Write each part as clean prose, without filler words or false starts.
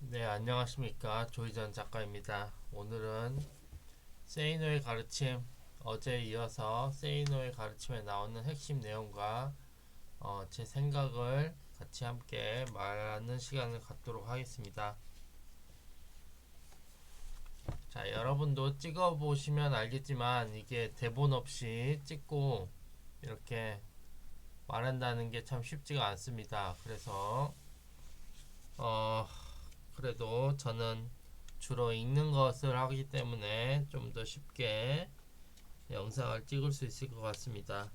네, 안녕하십니까. 조희전 작가입니다. 오늘은 세이노의 가르침, 어제에 이어서 세이노의 가르침에 나오는 핵심 내용과 제 생각을 같이 함께 말하는 시간을 갖도록 하겠습니다. 자, 여러분도 찍어보시면 알겠지만 이게 대본 없이 찍고 이렇게 말한다는 게 참 쉽지가 않습니다. 그래서 어, 그래도 저는 주로 읽는 것을 하기 때문에 좀 더 쉽게 영상을 찍을 수 있을 것 같습니다.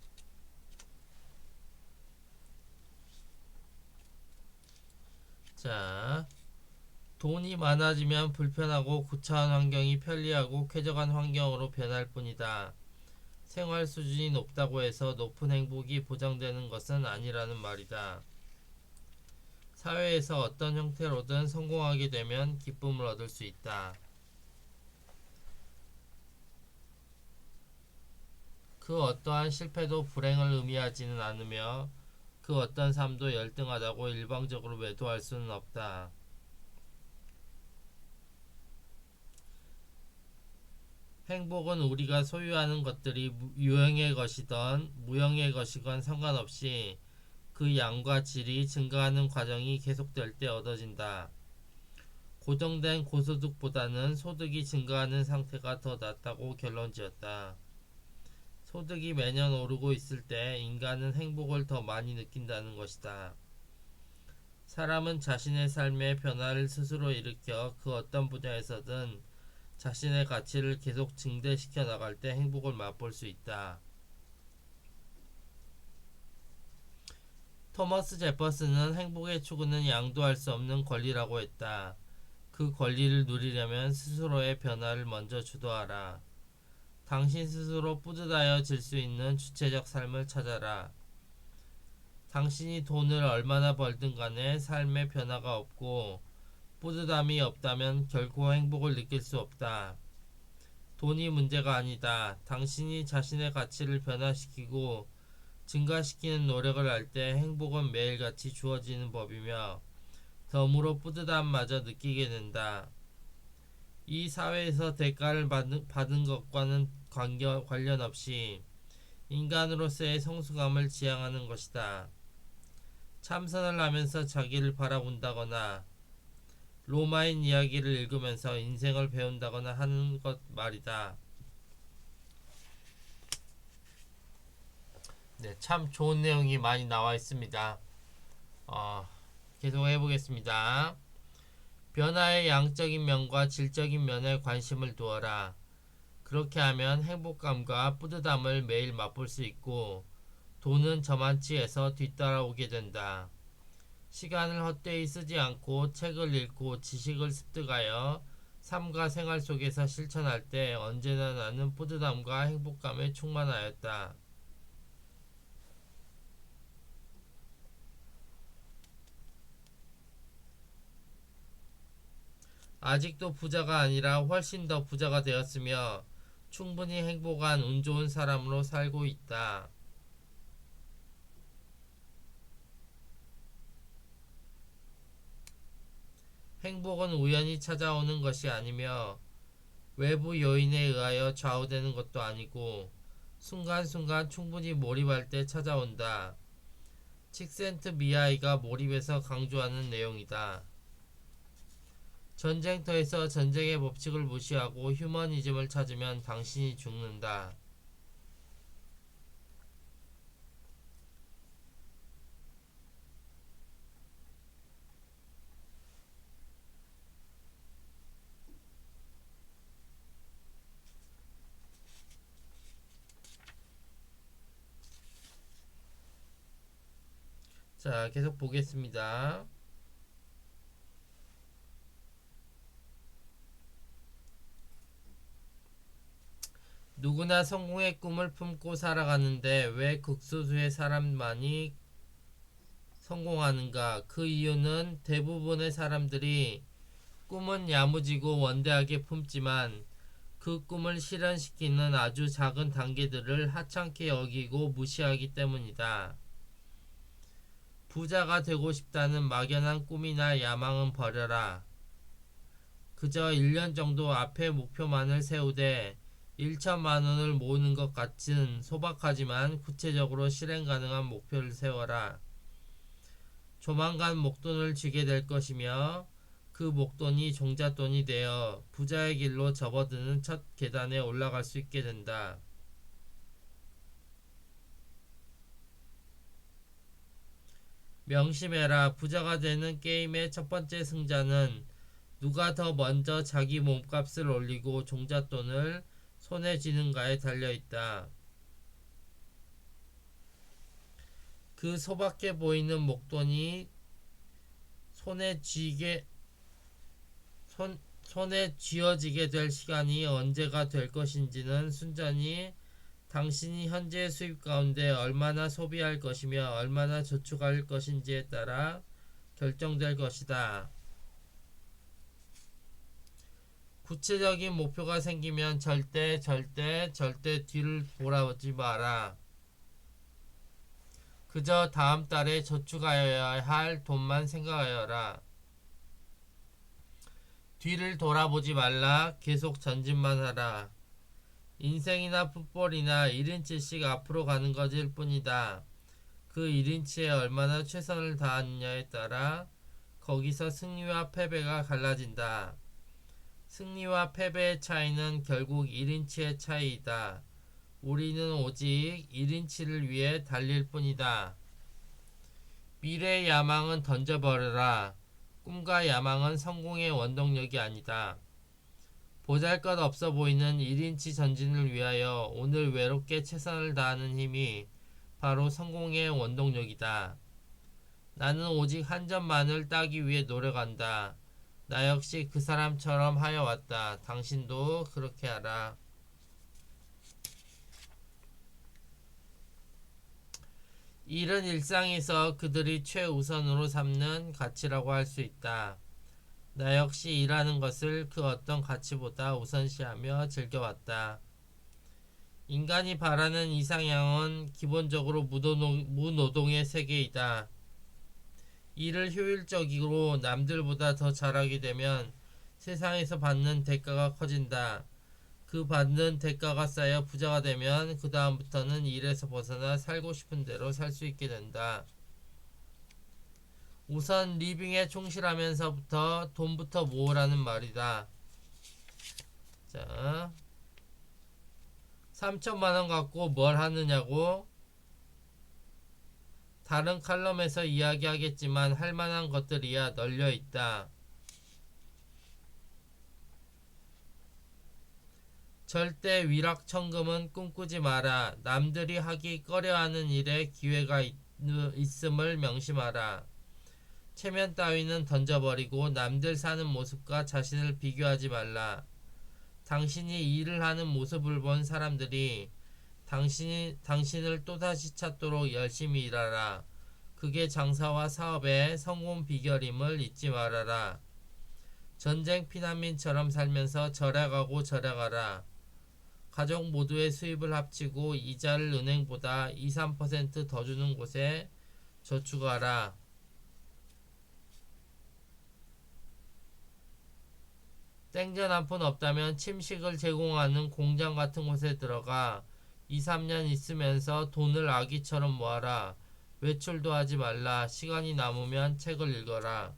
자, 돈이 많아지면 불편하고 구차한 환경이 편리하고 쾌적한 환경으로 변할 뿐이다. 생활 수준이 높다고 해서 높은 행복이 보장되는 것은 아니라는 말이다. 사회에서 어떤 형태로든 성공하게 되면 기쁨을 얻을 수 있다. 그 어떠한 실패도 불행을 의미하지는 않으며 그 어떤 삶도 열등하다고 일방적으로 매도할 수는 없다. 행복은 우리가 소유하는 것들이 유형의 것이든 무형의 것이건 상관없이 그 양과 질이 증가하는 과정이 계속될 때 얻어진다. 고정된 고소득보다는 소득이 증가하는 상태가 더 낫다고 결론지었다. 소득이 매년 오르고 있을 때 인간은 행복을 더 많이 느낀다는 것이다. 사람은 자신의 삶의 변화를 스스로 일으켜 그 어떤 분야에서든 자신의 가치를 계속 증대시켜 나갈 때 행복을 맛볼 수 있다. 토머스 제퍼슨은 행복의 추구는 양도할 수 없는 권리라고 했다. 그 권리를 누리려면 스스로의 변화를 먼저 주도하라. 당신 스스로 뿌듯하여질 수 있는 주체적 삶을 찾아라. 당신이 돈을 얼마나 벌든 간에 삶의 변화가 없고 뿌듯함이 없다면 결코 행복을 느낄 수 없다. 돈이 문제가 아니다. 당신이 자신의 가치를 변화시키고 증가시키는 노력을 할 때 행복은 매일같이 주어지는 법이며 덤으로 뿌듯함마저 느끼게 된다. 이 사회에서 대가를 받은 것과는 관련 없이 인간으로서의 성숙함을 지향하는 것이다. 참선을 하면서 자기를 바라본다거나 로마인 이야기를 읽으면서 인생을 배운다거나 하는 것 말이다. 네, 참 좋은 내용이 많이 나와 있습니다. 어, 계속 해보겠습니다. 변화의 양적인 면과 질적인 면에 관심을 두어라. 그렇게 하면 행복감과 뿌듯함을 매일 맛볼 수 있고 돈은 저만치 해서 뒤따라오게 된다. 시간을 헛되이 쓰지 않고 책을 읽고 지식을 습득하여 삶과 생활 속에서 실천할 때 언제나 나는 뿌듯함과 행복감에 충만하였다. 아직도 부자가 아니라 훨씬 더 부자가 되었으며 충분히 행복한 운 좋은 사람으로 살고 있다. 행복은 우연히 찾아오는 것이 아니며 외부 요인에 의하여 좌우되는 것도 아니고 순간순간 충분히 몰입할 때 찾아온다. 칙센트 미아이가 몰입해서 강조하는 내용이다. 전쟁터에서 전쟁의 법칙을 무시하고 휴머니즘을 찾으면 당신이 죽는다. 자, 계속 보겠습니다. 누구나 성공의 꿈을 품고 살아가는데 왜 극소수의 사람만이 성공하는가? 그 이유는 대부분의 사람들이 꿈은 야무지고 원대하게 품지만 그 꿈을 실현시키는 아주 작은 단계들을 하찮게 여기고 무시하기 때문이다. 부자가 되고 싶다는 막연한 꿈이나 야망은 버려라. 그저 1년 정도 앞에 목표만을 세우되 1천만 원을 모으는 것 같은 소박하지만 구체적으로 실행 가능한 목표를 세워라. 조만간 목돈을 쥐게 될 것이며 그 목돈이 종잣돈이 되어 부자의 길로 접어드는 첫 계단에 올라갈 수 있게 된다. 명심해라. 부자가 되는 게임의 첫 번째 승자는 누가 더 먼저 자기 몸값을 올리고 종잣돈을 손에 쥐는가에 달려있다. 그 소박해 보이는 목돈이 손에 쥐게 손에 쥐어지게 될 시간이 언제가 될 것인지는 순전히 당신이 현재 수입 가운데 얼마나 소비할 것이며 얼마나 저축할 것인지에 따라 결정될 것이다. 구체적인 목표가 생기면 절대 뒤를 돌아보지 마라. 그저 다음 달에 저축하여야 할 돈만 생각하여라. 뒤를 돌아보지 말라. 계속 전진만 하라. 인생이나 풋볼이나 1인치씩 앞으로 가는 것일 뿐이다. 그 1인치에 얼마나 최선을 다하느냐에 따라 거기서 승리와 패배가 갈라진다. 승리와 패배의 차이는 결국 1인치의 차이이다. 우리는 오직 1인치를 위해 달릴 뿐이다. 미래의 야망은 던져버려라. 꿈과 야망은 성공의 원동력이 아니다. 보잘것없어 보이는 1인치 전진을 위하여 오늘 외롭게 최선을 다하는 힘이 바로 성공의 원동력이다. 나는 오직 한 점만을 따기 위해 노력한다. 나 역시 그 사람처럼 하여 왔다. 당신도 그렇게 하라. 일은 일상에서 그들이 최우선으로 삼는 가치라고 할 수 있다. 나 역시 일하는 것을 그 어떤 가치보다 우선시하며 즐겨왔다. 인간이 바라는 이상향은 기본적으로 무노동의 세계이다. 일을 효율적이고 남들보다 더 잘하게 되면 세상에서 받는 대가가 커진다. 그 받는 대가가 쌓여 부자가 되면 그 다음부터는 일에서 벗어나 살고 싶은 대로 살 수 있게 된다. 우선 리빙에 충실하면서부터 돈부터 모으라는 말이다. 자, 3천만원 갖고 뭘 하느냐고? 다른 칼럼에서 이야기하겠지만 할만한 것들이야 널려있다. 절대 위락천금은 꿈꾸지 마라. 남들이 하기 꺼려하는 일에 기회가 있음을 명심하라. 체면 따위는 던져버리고 남들 사는 모습과 자신을 비교하지 말라. 당신이 일을 하는 모습을 본 사람들이 당신을 또다시 찾도록 열심히 일하라. 그게 장사와 사업의 성공 비결임을 잊지 말아라. 전쟁 피난민처럼 살면서 절약하고 절약하라. 가족 모두의 수입을 합치고 이자를 은행보다 2~3% 더 주는 곳에 저축하라. 땡전 한 푼 없다면 침식을 제공하는 공장 같은 곳에 들어가 2~3년 있으면서 돈을 아기처럼 모아라. 외출도 하지 말라. 시간이 남으면 책을 읽어라.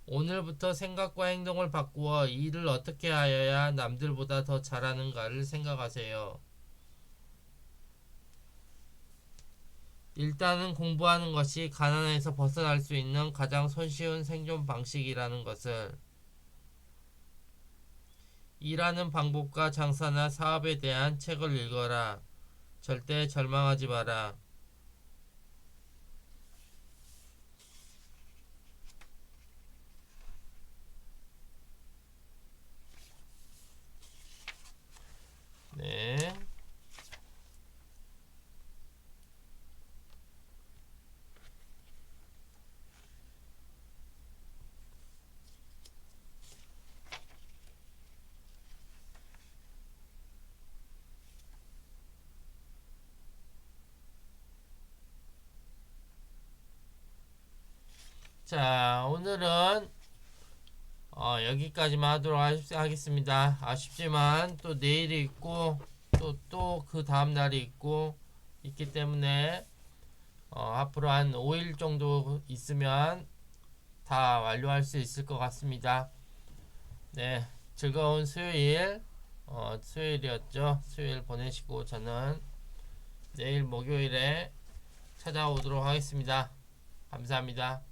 오늘부터 생각과 행동을 바꾸어 일을 어떻게 하여야 남들보다 더 잘하는가를 생각하세요. 일단은 공부하는 것이 가난에서 벗어날 수 있는 가장 손쉬운 생존 방식이라는 것을, 일하는 방법과 장사나 사업에 대한 책을 읽어라. 절대 절망하지 마라. 네. 자, 오늘은 여기까지만 하도록 하겠습니다. 아쉽지만 또 내일이 있고 또 그 다음 날이 있기 때문에 앞으로 한 5일 정도 있으면 다 완료할 수 있을 것 같습니다. 네, 즐거운 수요일이었죠. 수요일 보내시고 저는 내일 목요일에 찾아오도록 하겠습니다. 감사합니다.